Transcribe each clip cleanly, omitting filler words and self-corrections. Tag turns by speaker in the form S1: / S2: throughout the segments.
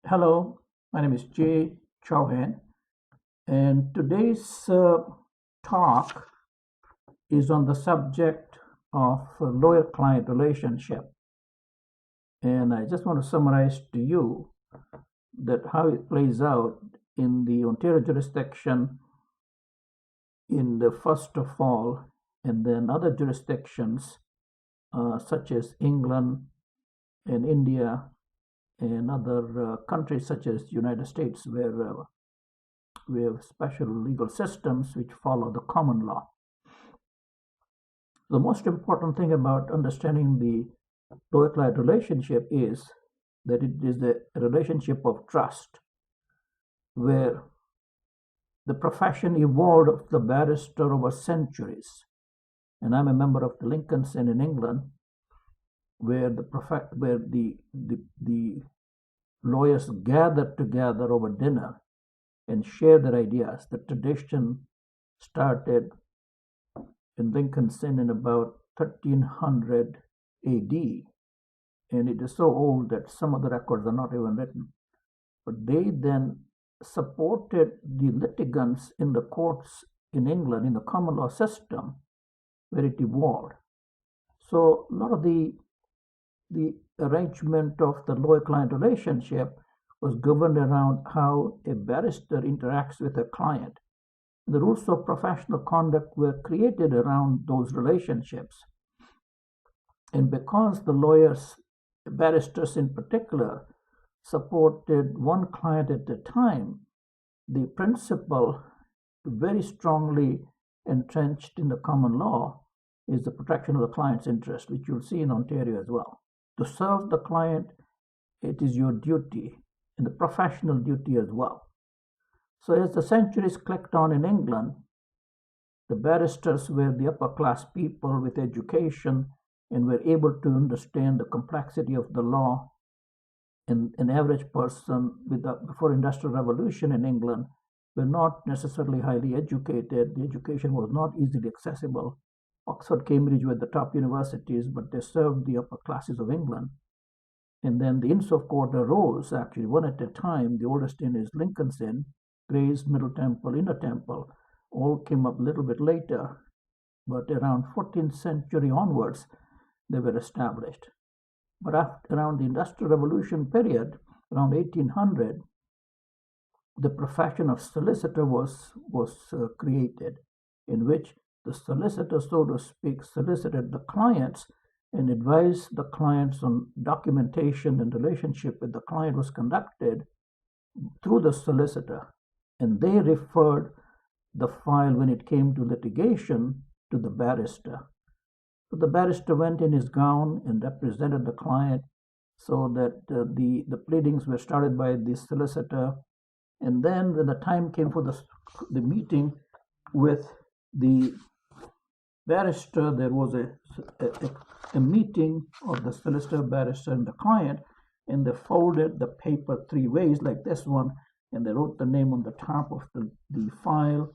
S1: Hello, my name is Jay Chauhan, and today's talk is on the subject of lawyer-client relationship. And I just want to summarize to you that how it plays out in the Ontario jurisdiction in the first of all, and then other jurisdictions such as England and India and other countries such as United States, where we have special legal systems which follow the common law. The most important thing about understanding the lawyer-client relationship is that it is a relationship of trust, where the profession evolved of the barrister over centuries. And I'm a member of the Lincoln's Inn in England, where the lawyers gathered together over dinner and share their ideas. The tradition started in Lincoln's Inn in about 1300 AD, and it is so old that some of the records are not even written. But they then supported the litigants in the courts in England in the common law system where it evolved. So a lot of the arrangement of the lawyer-client relationship was governed around how a barrister interacts with a client. The rules of professional conduct were created around those relationships. And because the lawyers, barristers in particular, supported one client at a time, the principle very strongly entrenched in the common law is the protection of the client's interest, which you'll see in Ontario as well. To serve the client, it is your duty and the professional duty as well. So as the centuries clicked on in England, the barristers were the upper class people with education and were able to understand the complexity of the law. And an average person before Industrial Revolution in England were not necessarily highly educated. The education was not easily accessible. Oxford, Cambridge were the top universities, but they served the upper classes of England. And then the Inns of Court arose, actually one at a time. The oldest inn is Lincoln's Inn, Gray's, Middle Temple, Inner Temple, all came up a little bit later, but around 14th century onwards, they were established. But around the Industrial Revolution period, around 1800, the profession of solicitor was created, in which the solicitor, so to speak, solicited the clients and advised the clients on documentation and relationship with the client was conducted through the solicitor. And they referred the file when it came to litigation to the barrister. So the barrister went in his gown and represented the client so that the pleadings were started by the solicitor. And then when the time came for the meeting with the barrister, there was a meeting of the solicitor, barrister, and the client, and they folded the paper three ways like this one, and they wrote the name on the top of the file,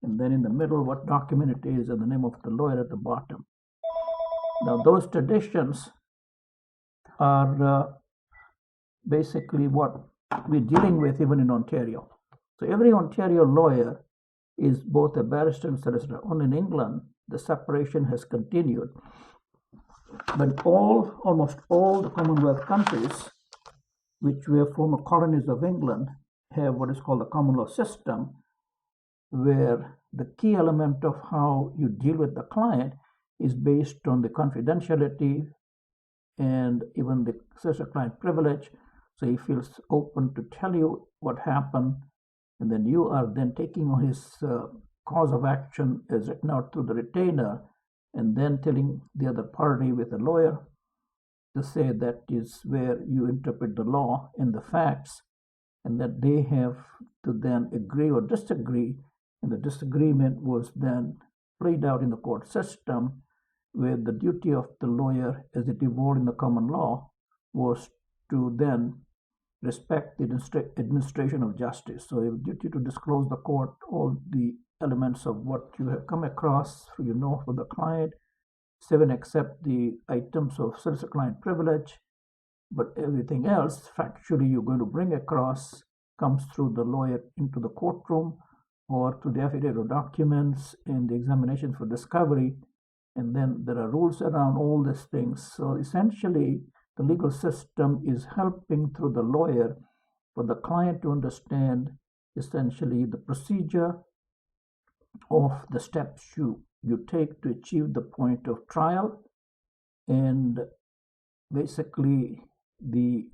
S1: and then in the middle what document it is, and the name of the lawyer at the bottom. Now those traditions are basically what we're dealing with even in Ontario. So every Ontario lawyer is both a barrister and solicitor. Only in England, the separation has continued. But almost all the Commonwealth countries, which were former colonies of England, have what is called the common law system, where the key element of how you deal with the client is based on the confidentiality and even the solicitor client privilege. So he feels open to tell you what happened, and then you are then taking on his cause of action as written out through the retainer, and then telling the other party with a lawyer to say that is where you interpret the law and the facts, and that they have to then agree or disagree, and the disagreement was then played out in the court system, where the duty of the lawyer as it evolved in the common law was to then respect the administration of justice. So a duty to disclose the court all the elements of what you have come across, for the client. 7, accept the items of solicitor client privilege. but everything else factually you're going to bring across comes through the lawyer into the courtroom or through the affidavit documents and the examination for discovery. And then there are rules around all these things. So essentially, the legal system is helping through the lawyer for the client to understand essentially the procedure of the steps you take to achieve the point of trial, and basically the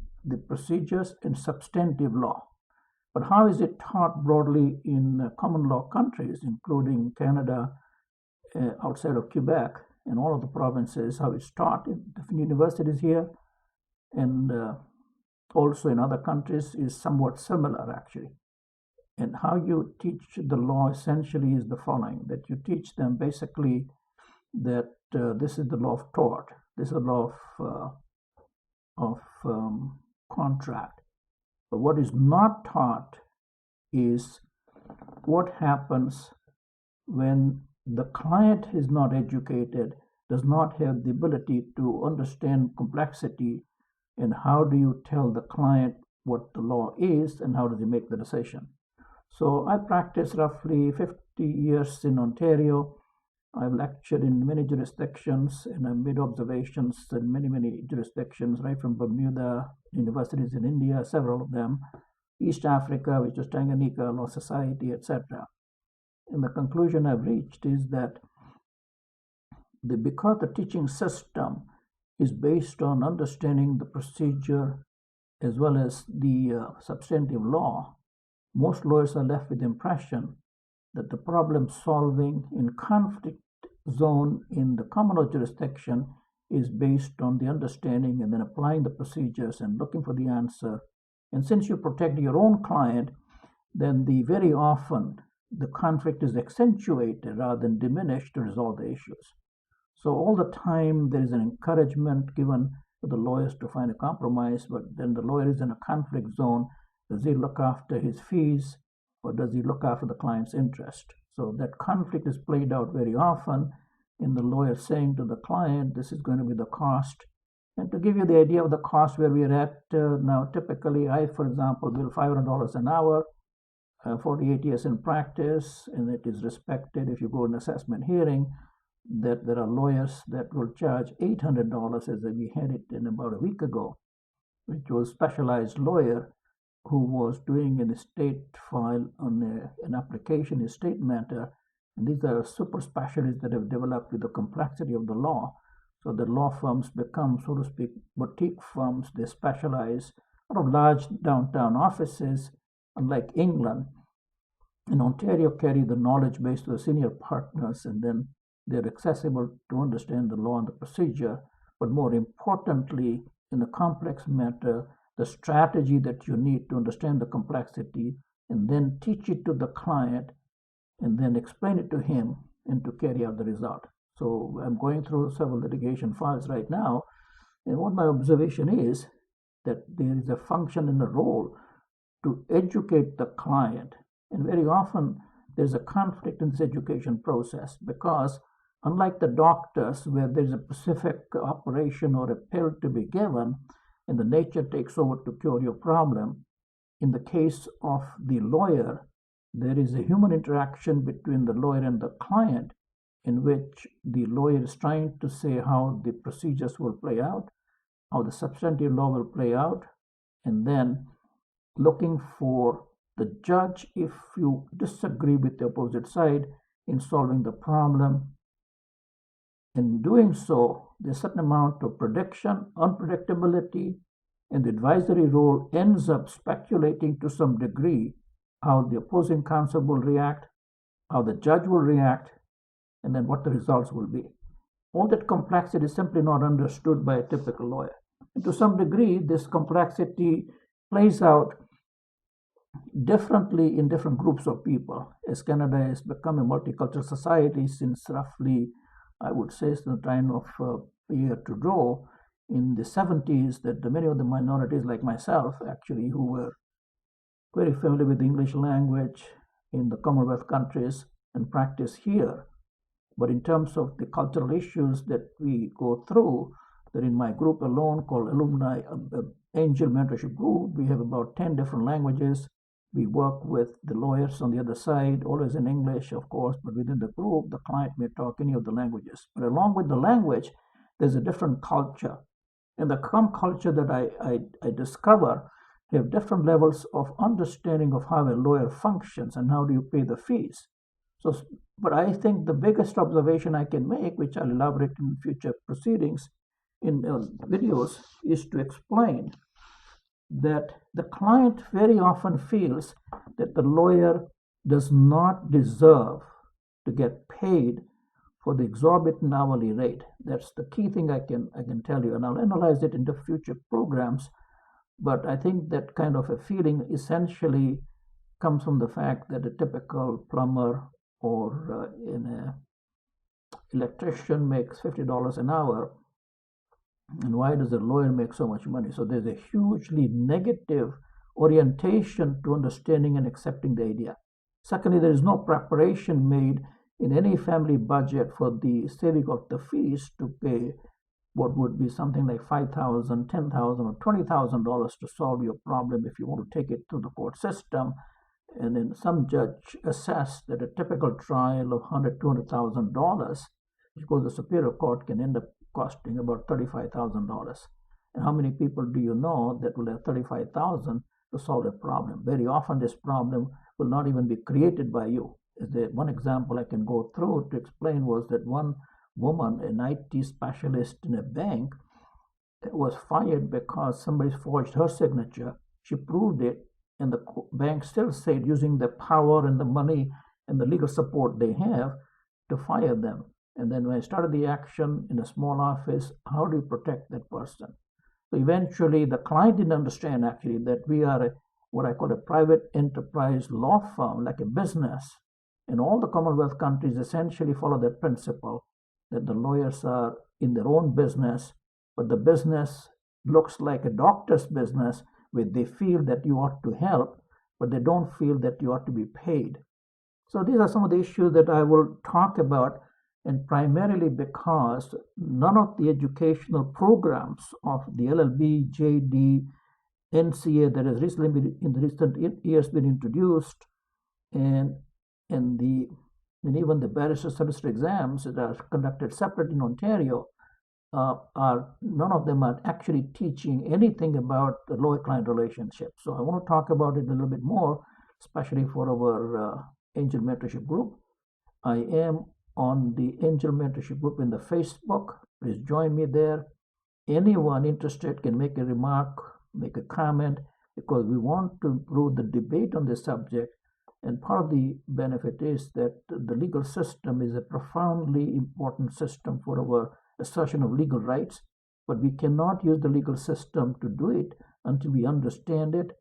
S1: procedures in substantive law. But how is it taught broadly in common law countries, including Canada, outside of Quebec, and all of the provinces? How it's taught in different universities here, and also in other countries, is somewhat similar actually. And how you teach the law essentially is the following: that you teach them basically that this is the law of tort, this is the law of contract. But what is not taught is what happens when the client is not educated, does not have the ability to understand complexity, and how do you tell the client what the law is and how does he make the decision. So I practiced roughly 50 years in Ontario. I've lectured in many jurisdictions and I've made observations in many jurisdictions, right from Bermuda, universities in India, several of them, East Africa, which is Tanganyika Law Society, etc. And the conclusion I've reached is that because the teaching system is based on understanding the procedure as well as the substantive law, most lawyers are left with the impression that the problem solving in conflict zone in the common law jurisdiction is based on the understanding and then applying the procedures and looking for the answer. And since you protect your own client, then very often the conflict is accentuated rather than diminished to resolve the issues. So all the time there is an encouragement given to the lawyers to find a compromise, but then the lawyer is in a conflict zone. Does he look after his fees or does he look after the client's interest? So that conflict is played out very often in the lawyer saying to the client, this is going to be the cost. And to give you the idea of the cost where we are at now, typically I, for example, bill $500 an hour, 48 years in practice, and it is respected if you go to an assessment hearing that there are lawyers that will charge $800, as we had it in about a week ago, which was a specialized lawyer who was doing an estate file on an application, estate matter. And these are super specialists that have developed with the complexity of the law. So the law firms become, so to speak, boutique firms. They specialize out of large downtown offices, unlike England. In Ontario, carry the knowledge base to the senior partners, and then they're accessible to understand the law and the procedure. But more importantly, in a complex matter, the strategy that you need to understand the complexity and then teach it to the client and then explain it to him and to carry out the result. So I'm going through several litigation files right now, and what my observation is that there is a function and a role to educate the client. And very often there's a conflict in this education process because unlike the doctors where there's a specific operation or a pill to be given and the nature takes over to cure your problem, in the case of the lawyer, there is a human interaction between the lawyer and the client in which the lawyer is trying to say how the procedures will play out, how the substantive law will play out, and then looking for the judge, if you disagree with the opposite side, in solving the problem. In doing so, there's a certain amount of prediction, unpredictability, and the advisory role ends up speculating to some degree how the opposing counsel will react, how the judge will react, and then what the results will be. All that complexity is simply not understood by a typical lawyer. And to some degree, this complexity plays out differently in different groups of people. As Canada has become a multicultural society since roughly, I would say, since the time of Pierre Trudeau in the 70s, that many of the minorities like myself, actually, who were very familiar with the English language in the Commonwealth countries and practice here. But in terms of the cultural issues that we go through, that in my group alone called Alumni Angel Mentorship Group, we have about 10 different languages. We work with the lawyers on the other side, always in English, of course, but within the group, the client may talk any of the languages. But along with the language, there's a different culture. And the culture that I discover have different levels of understanding of how a lawyer functions and how do you pay the fees. So, but I think the biggest observation I can make, which I'll elaborate in future proceedings in videos, is to explain that the client very often feels that the lawyer does not deserve to get paid for the exorbitant hourly rate. That's the key thing I can tell you, and I'll analyze it into future programs. But I think that kind of a feeling essentially comes from the fact that a typical plumber or an electrician makes $50 an hour, and why does a lawyer make so much money? So there's a hugely negative orientation to understanding and accepting the idea. Secondly, there is no preparation made in any family budget for the saving of the fees to pay what would be something like $5,000, $10,000, or $20,000 to solve your problem if you want to take it through the court system. And then some judge assessed that a typical trial of $100,000, $200,000, which goes to the Superior Court, can end up costing about $35,000. And how many people do you know that will have $35,000 to solve a problem? Very often this problem will not even be created by you. One example I can go through to explain was that one woman, an IT specialist in a bank, was fired because somebody forged her signature. She proved it, and the bank still said, using the power and the money and the legal support they have, to fire them. And then when I started the action in a small office, how do you protect that person? So eventually the client didn't understand actually that we are what I call a private enterprise law firm, like a business. And all the Commonwealth countries essentially follow that principle, that the lawyers are in their own business, but the business looks like a doctor's business where they feel that you ought to help, but they don't feel that you ought to be paid. So these are some of the issues that I will talk about, and primarily because none of the educational programs of the LLB, JD, NCA that has recently been in the recent years been introduced, and even the barrister solicitor exams that are conducted separate in Ontario, none of them are actually teaching anything about the lawyer-client relationship. So I want to talk about it a little bit more, especially for our Angel Mentorship Group. I am on the Angel Mentorship Group in the Facebook. Please join me there. Anyone interested can make a remark, make a comment, because we want to improve the debate on this subject. And part of the benefit is that the legal system is a profoundly important system for our assertion of legal rights, but we cannot use the legal system to do it until we understand it,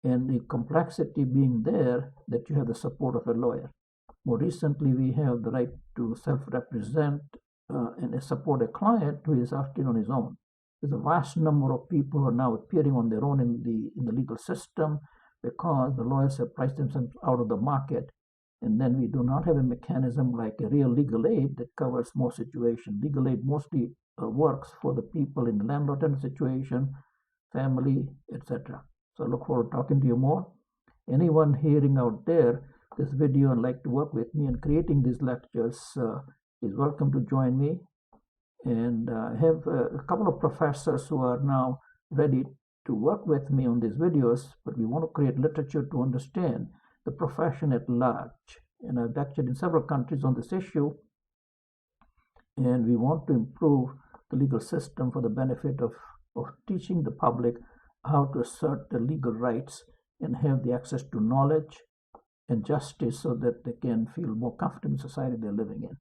S1: and the complexity being there that you have the support of a lawyer. More recently, we have the right to self-represent and support a client who is acting on his own. There's a vast number of people who are now appearing on their own in the legal system because the lawyers have priced themselves out of the market. And then we do not have a mechanism like a real legal aid that covers most situations. Legal aid mostly works for the people in the landlord-tenant situation, family, etc. So I look forward to talking to you more. Anyone hearing out there this video and like to work with me in creating these lectures is welcome to join me. And I have a couple of professors who are now ready to work with me on these videos, but we want to create literature to understand the profession at large. And I've lectured in several countries on this issue, and we want to improve the legal system for the benefit of teaching the public how to assert their legal rights and have the access to knowledge and justice so that they can feel more comfortable in the society they're living in.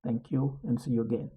S1: Thank you, and see you again.